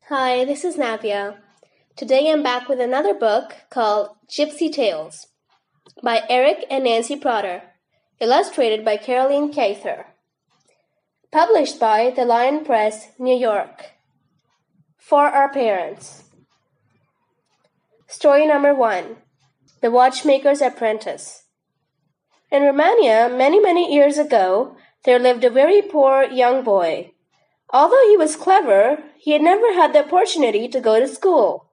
Hi, this is Navya. Today I'm back with another book called Gypsy Tales by Eric and Nancy Protter, illustrated by Caroline Cather. Published by the Lion Press, New York. For our parents. Story number 1. The Watchmaker's Apprentice. In Romania, many years ago, there lived a very poor young boy. Although he was clever, he had never had the opportunity to go to school.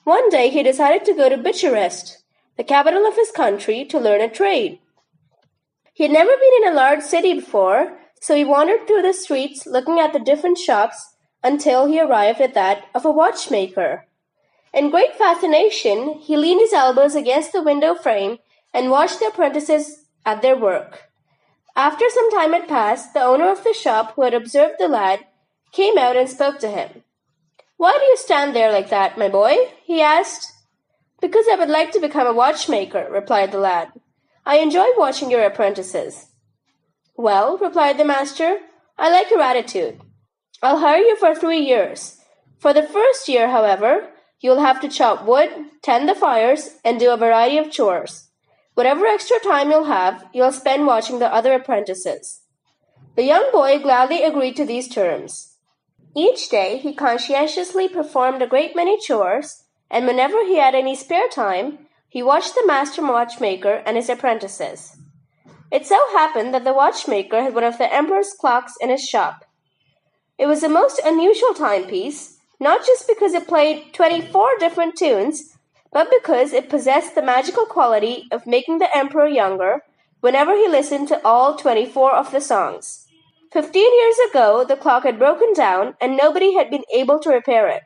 One day he decided to go to Bucharest, the capital of his country, to learn a trade. He had never been in a large city before, so he wandered through the streets looking at the different shops until he arrived at that of a watchmaker. In great fascination, he leaned his elbows against the window frame and watched the apprentices at their work. After some time had passed, the owner of the shop, who had observed the lad, came out and spoke to him. "Why do you stand there like that, my boy?" he asked. "Because I would like to become a watchmaker," replied the lad. "I enjoy watching your apprentices." "Well," replied the master, "I like your attitude. I'll hire you for 3 years. For the first year, however, you'll have to chop wood, tend the fires, and do a variety of chores. Whatever extra time you'll spend watching the other apprentices." The young boy gladly agreed to these terms. Each day he conscientiously performed a great many chores, and whenever he had any spare time, he watched the master watchmaker and his apprentices. It so happened that the watchmaker had one of the emperor's clocks in his shop. It was a most unusual timepiece, not just because it played 24 different tunes, but because it possessed the magical quality of making the emperor younger whenever he listened to all 24 of the songs. 15 years ago, the clock had broken down and nobody had been able to repair it.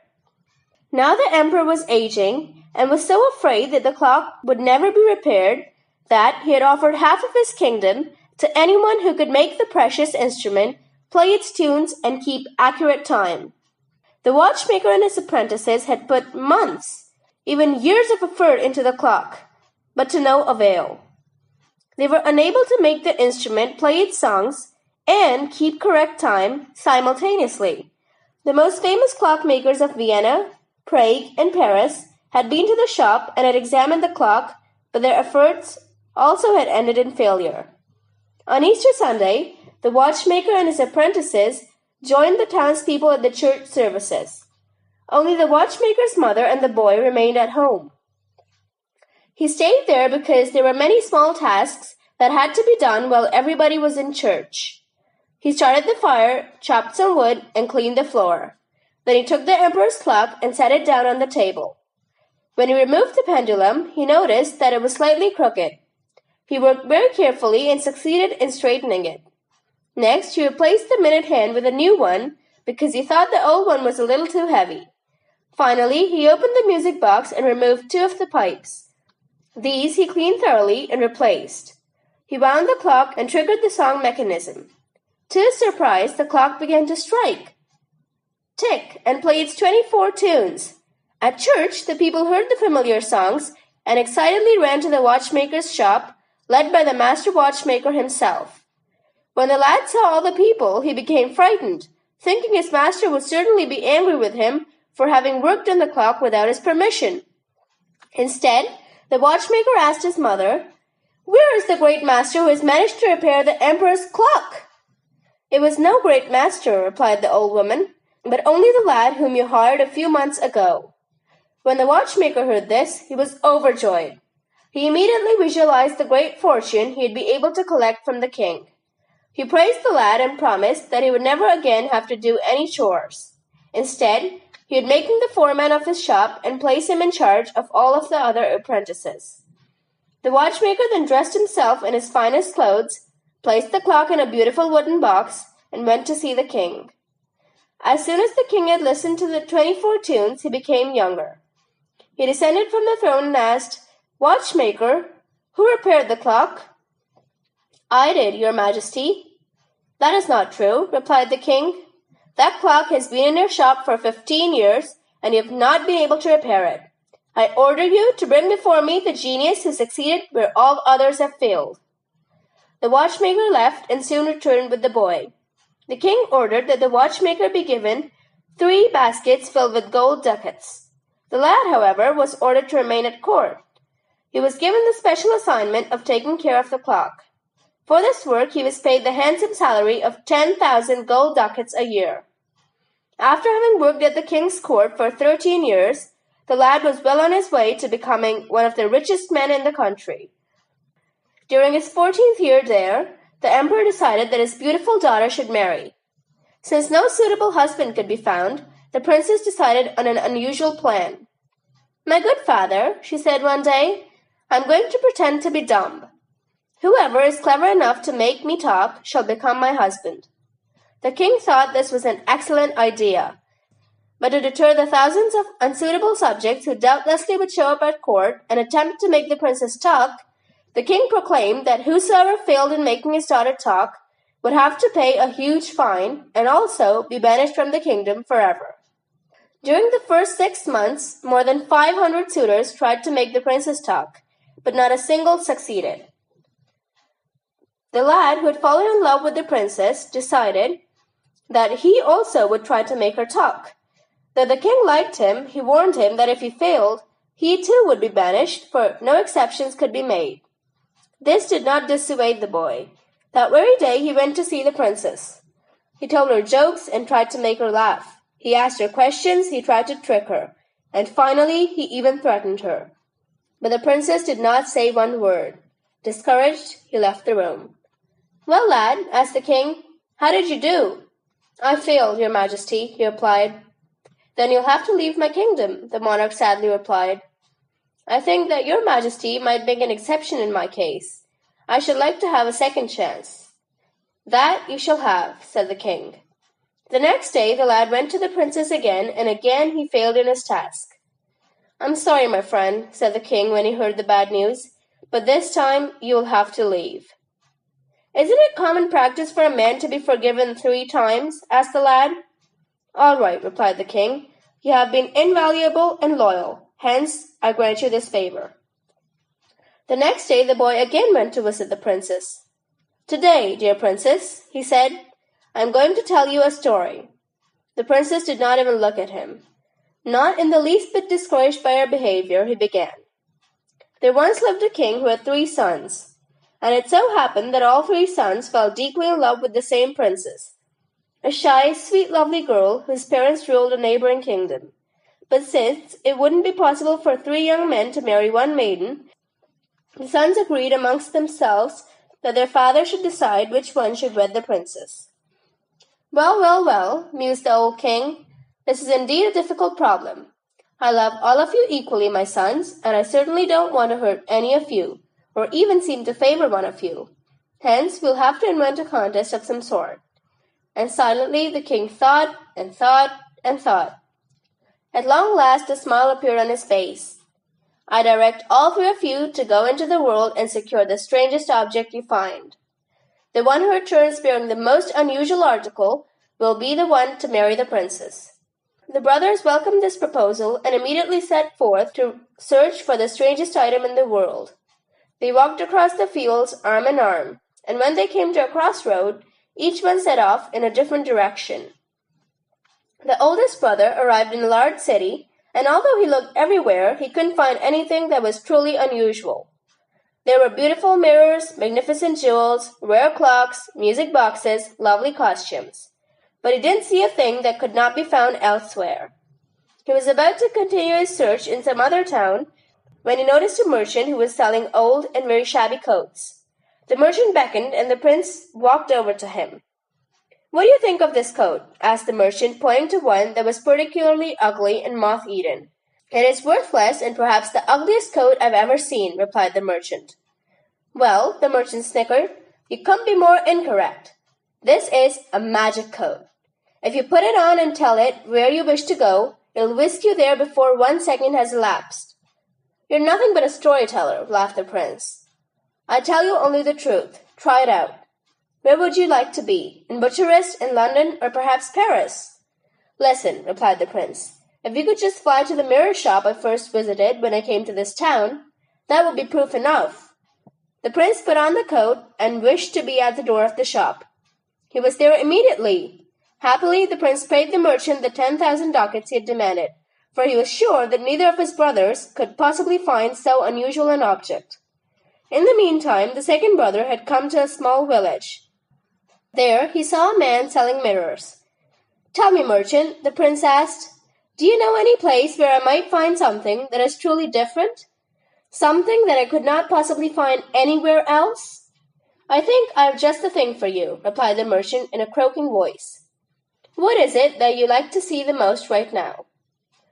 Now the emperor was aging and was so afraid that the clock would never be repaired that he had offered half of his kingdom to anyone who could make the precious instrument play its tunes and keep accurate time. The watchmaker and his apprentices had put months, even years of effort into the clock, but to no avail. They were unable to make the instrument play its songs and keep correct time simultaneously. The most famous clockmakers of Vienna, Prague, and Paris had been to the shop and had examined the clock, but their efforts also had ended in failure. On Easter Sunday, the watchmaker and his apprentices joined the townspeople at the church services. Only the watchmaker's mother and the boy remained at home. He stayed there because there were many small tasks that had to be done while everybody was in church. He started the fire, chopped some wood, and cleaned the floor. Then he took the emperor's clock and set it down on the table. When he removed the pendulum, he noticed that it was slightly crooked. He worked very carefully and succeeded in straightening it. Next, he replaced the minute hand with a new one because he thought the old one was a little too heavy. Finally, he opened the music box and removed 2 of the pipes. These he cleaned thoroughly and replaced. He wound the clock and triggered the song mechanism. To his surprise, the clock began to strike, tick, and play its 24 tunes. At church, the people heard the familiar songs and excitedly ran to the watchmaker's shop, led by the master watchmaker himself. When the lad saw all the people, he became frightened, thinking his master would certainly be angry with him for having worked on the clock without his permission. Instead, the watchmaker asked his mother, "Where is the great master who has managed to repair the emperor's clock?" "It was no great master," replied the old woman, "but only the lad whom you hired a few months ago." When the watchmaker heard this, he was overjoyed. He immediately visualized the great fortune he'd be able to collect from the king. He praised the lad and promised that he would never again have to do any chores. Instead, he would make him the foreman of his shop and place him in charge of all of the other apprentices. The watchmaker then dressed himself in his finest clothes, placed the clock in a beautiful wooden box, and went to see the king. As soon as the king had listened to the 24 tunes, he became younger. He descended from the throne and asked, "Watchmaker, who repaired the clock?" "I did, your majesty." "That is not true," replied the king. "That clock has been in your shop for 15 years, and you have not been able to repair it. I order you to bring before me the genius who succeeded where all others have failed." The watchmaker left and soon returned with the boy. The king ordered that the watchmaker be given 3 baskets filled with gold ducats. The lad, however, was ordered to remain at court. He was given the special assignment of taking care of the clock. For this work he was paid the handsome salary of 10,000 gold ducats a year. After having worked at the king's court for 13 years, the lad was well on his way to becoming one of the richest men in the country. During his 14th year there, the emperor decided that his beautiful daughter should marry. Since no suitable husband could be found, the princess decided on an unusual plan. "My good father," she said one day, "I'm going to pretend to be dumb. Whoever is clever enough to make me talk shall become my husband." The king thought this was an excellent idea, but to deter the thousands of unsuitable subjects who doubtlessly would show up at court and attempt to make the princess talk, the king proclaimed that whosoever failed in making his daughter talk would have to pay a huge fine and also be banished from the kingdom forever. During the first 6 months, more than 500 suitors tried to make the princess talk, but not a single succeeded. The lad, who had fallen in love with the princess, decided that he also would try to make her talk. Though the king liked him, he warned him that if he failed, he too would be banished, for no exceptions could be made. This did not dissuade the boy. That very day he went to see the princess. He told her jokes and tried to make her laugh. He asked her questions, he tried to trick her, and finally he even threatened her. But the princess did not say one word. Discouraged, he left the room. "Well, lad," asked the king, "how did you do?" "I failed, your majesty," he replied. "Then you'll have to leave my kingdom," the monarch sadly replied. "I think that your majesty might make an exception in my case. I should like to have a second chance." "That you shall have," said the king. The next day the lad went to the princess again, and again he failed in his task. "I'm sorry, my friend," said the king when he heard the bad news, "but this time you will have to leave." "Isn't it common practice for a man to be forgiven 3 times?" asked the lad. "All right," replied the king. "You have been invaluable and loyal. Hence, I grant you this favor." The next day the boy again went to visit the princess. "Today, dear princess," he said, "I am going to tell you a story." The princess did not even look at him. Not in the least bit discouraged by her behavior, he began. There once lived a king who had 3 sons, and it so happened that all 3 sons fell deeply in love with the same princess, a shy, sweet, lovely girl whose parents ruled a neighboring kingdom. But since it wouldn't be possible for 3 young men to marry one maiden, the sons agreed amongst themselves that their father should decide which one should wed the princess. "Well, well, well," mused the old king, "this is indeed a difficult problem. I love all of you equally, my sons, and I certainly don't want to hurt any of you, or even seem to favor one of you. Hence, we'll have to invent a contest of some sort." And silently the king thought and thought and thought. At long last a smile appeared on his face. "I direct all 3 of you to go into the world and secure the strangest object you find. The one who returns bearing the most unusual article will be the one to marry the princess." The brothers welcomed this proposal and immediately set forth to search for the strangest item in the world. They walked across the fields arm in arm, and when they came to a crossroad, each one set off in a different direction. The oldest brother arrived in a large city, and although he looked everywhere, he couldn't find anything that was truly unusual. There were beautiful mirrors, magnificent jewels, rare clocks, music boxes, lovely costumes. But he didn't see a thing that could not be found elsewhere. He was about to continue his search in some other town when he noticed a merchant who was selling old and very shabby coats. The merchant beckoned, and the prince walked over to him. "What do you think of this coat?" asked the merchant, pointing to one that was particularly ugly and moth-eaten. "It is worthless and perhaps the ugliest coat I've ever seen," replied the merchant. "Well," the merchant snickered, "you couldn't be more incorrect. This is a magic coat. If you put it on and tell it where you wish to go, it'll whisk you there before 1 second has elapsed." "You're nothing but a storyteller," laughed the prince. "I tell you only the truth. Try it out. Where would you like to be? In Bucharest, in London, or perhaps Paris?" "Listen," replied the prince. "If you could just fly to the mirror shop I first visited when I came to this town, that would be proof enough." The prince put on the coat and wished to be at the door of the shop. He was there immediately. Happily, the prince paid the merchant the 10,000 ducats he had demanded, for he was sure that neither of his brothers could possibly find so unusual an object. In the meantime, the second brother had come to a small village. There he saw a man selling mirrors. "Tell me, merchant," the prince asked, "do you know any place where I might find something that is truly different? Something that I could not possibly find anywhere else?" "I think I have just the thing for you," replied the merchant in a croaking voice. "What is it that you like to see the most right now?"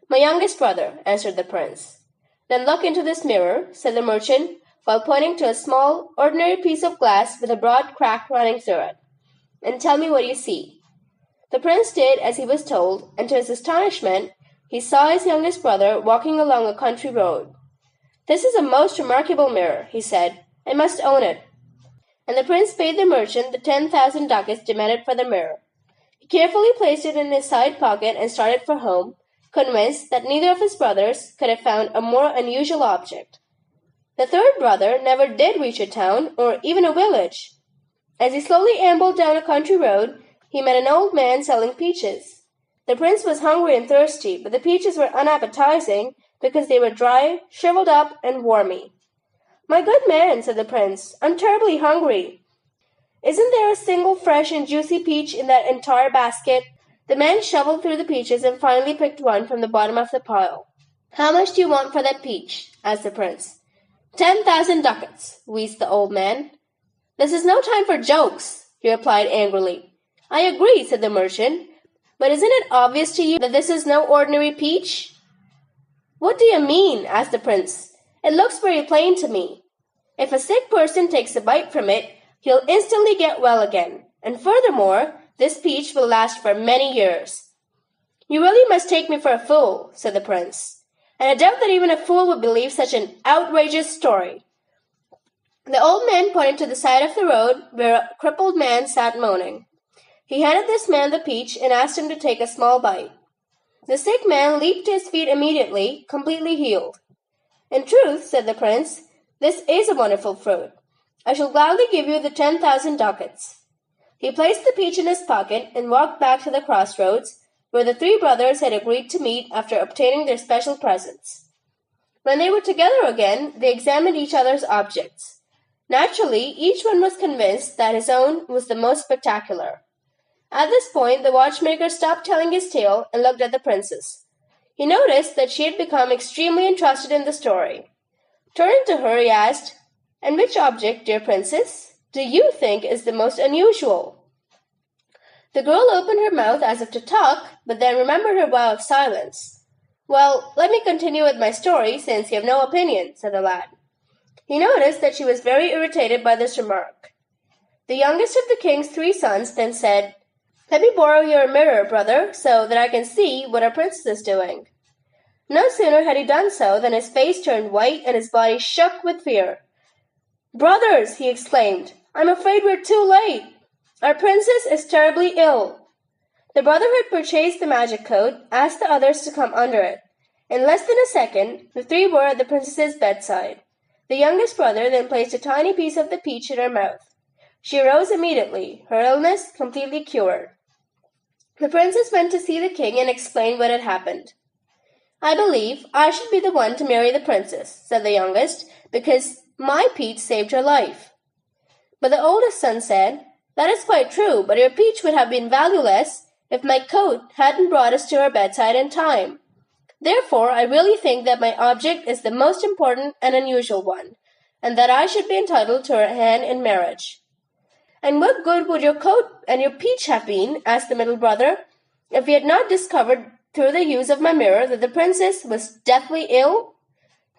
"My youngest brother," answered the prince. "Then look into this mirror," said the merchant, while pointing to a small, ordinary piece of glass with a broad crack running through it, "and tell me what you see." The prince did as he was told, and to his astonishment, he saw his youngest brother walking along a country road. "This is a most remarkable mirror," he said. "I must own it." And the prince paid the merchant the 10,000 ducats demanded for the mirror. He carefully placed it in his side pocket and started for home, convinced that neither of his brothers could have found a more unusual object. The third brother never did reach a town or even a village. As he slowly ambled down a country road, he met an old man selling peaches. The prince was hungry and thirsty, but the peaches were unappetizing because they were dry, shriveled up, and wormy. "My good man," said the prince, "I'm terribly hungry. Isn't there a single fresh and juicy peach in that entire basket?" The man shoveled through the peaches and finally picked one from the bottom of the pile. "How much do you want for that peach?" asked the prince. 10,000 ducats, wheezed the old man. "This is no time for jokes," he replied angrily. "I agree," said the merchant, "but isn't it obvious to you that this is no ordinary peach?" "What do you mean?" asked the prince. "It looks very plain to me. If a sick person takes a bite from it, he'll instantly get well again. And furthermore, this peach will last for many years." "You really must take me for a fool," said the prince. "And I doubt that even a fool would believe such an outrageous story." The old man pointed to the side of the road where a crippled man sat moaning. He handed this man the peach and asked him to take a small bite. The sick man leaped to his feet immediately, completely healed. "In truth," said the prince, "this is a wonderful fruit. I shall gladly give you the 10,000 ducats." He placed the peach in his pocket and walked back to the crossroads, where the three brothers had agreed to meet after obtaining their special presents. When they were together again, they examined each other's objects. Naturally, each one was convinced that his own was the most spectacular. At this point, the watchmaker stopped telling his tale and looked at the princess. He noticed that she had become extremely interested in the story. Turning to her, he asked, "And which object, dear princess, do you think is the most unusual?" The girl opened her mouth as if to talk, but then remembered her vow of silence. "Well, let me continue with my story, since you have no opinion," said the lad. He noticed that she was very irritated by this remark. The youngest of the king's three sons then said, "Let me borrow your mirror, brother, so that I can see what our princess is doing." No sooner had he done so than his face turned white and his body shook with fear. "Brothers," he exclaimed, "I'm afraid we're too late. Our princess is terribly ill." The brother who had purchased the magic coat asked the others to come under it. In less than a second, the three were at the princess's bedside. The youngest brother then placed a tiny piece of the peach in her mouth. She arose immediately, her illness completely cured. The princess went to see the king and explained what had happened. "I believe I should be the one to marry the princess," said the youngest, "because my peach saved her life." But the oldest son said, "That is quite true, but your peach would have been valueless if my coat hadn't brought us to her bedside in time. Therefore, I really think that my object is the most important and unusual one, and that I should be entitled to her hand in marriage." "And what good would your coat and your peach have been," asked the middle brother, "if we had not discovered through the use of my mirror that the princess was deathly ill?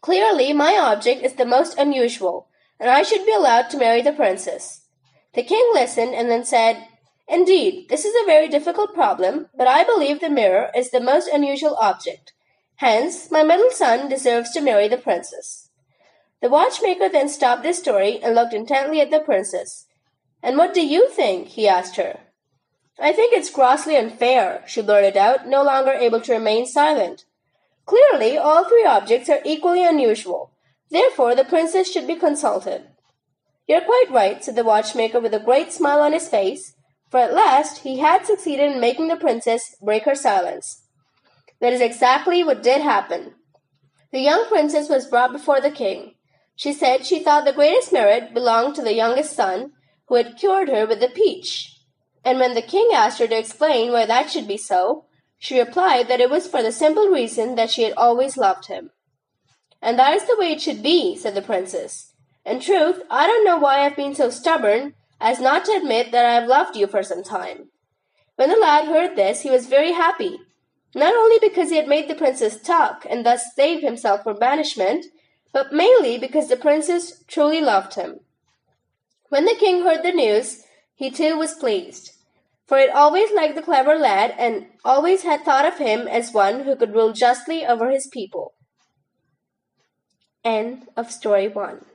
Clearly, my object is the most unusual, and I should be allowed to marry the princess." The king listened and then said, "Indeed, this is a very difficult problem, but I believe the mirror is the most unusual object. Hence, my middle son deserves to marry the princess." The watchmaker then stopped his story and looked intently at the princess. "And what do you think?" he asked her. "I think it's grossly unfair," she blurted out, no longer able to remain silent. "Clearly, all three objects are equally unusual. Therefore, the princess should be consulted." "You're quite right," said the watchmaker with a great smile on his face, for at last he had succeeded in making the princess break her silence. That is exactly what did happen. The young princess was brought before the king. She said she thought the greatest merit belonged to the youngest son, who had cured her with the peach. And when the king asked her to explain why that should be so, she replied that it was for the simple reason that she had always loved him. "And that is the way it should be," said the princess. "In truth, I don't know why I've been so stubborn as not to admit that I have loved you for some time." When the lad heard this, he was very happy, not only because he had made the princess talk and thus saved himself from banishment, but mainly because the princess truly loved him. When the king heard the news, he too was pleased, for he had always liked the clever lad and always had thought of him as one who could rule justly over his people. End of story 1.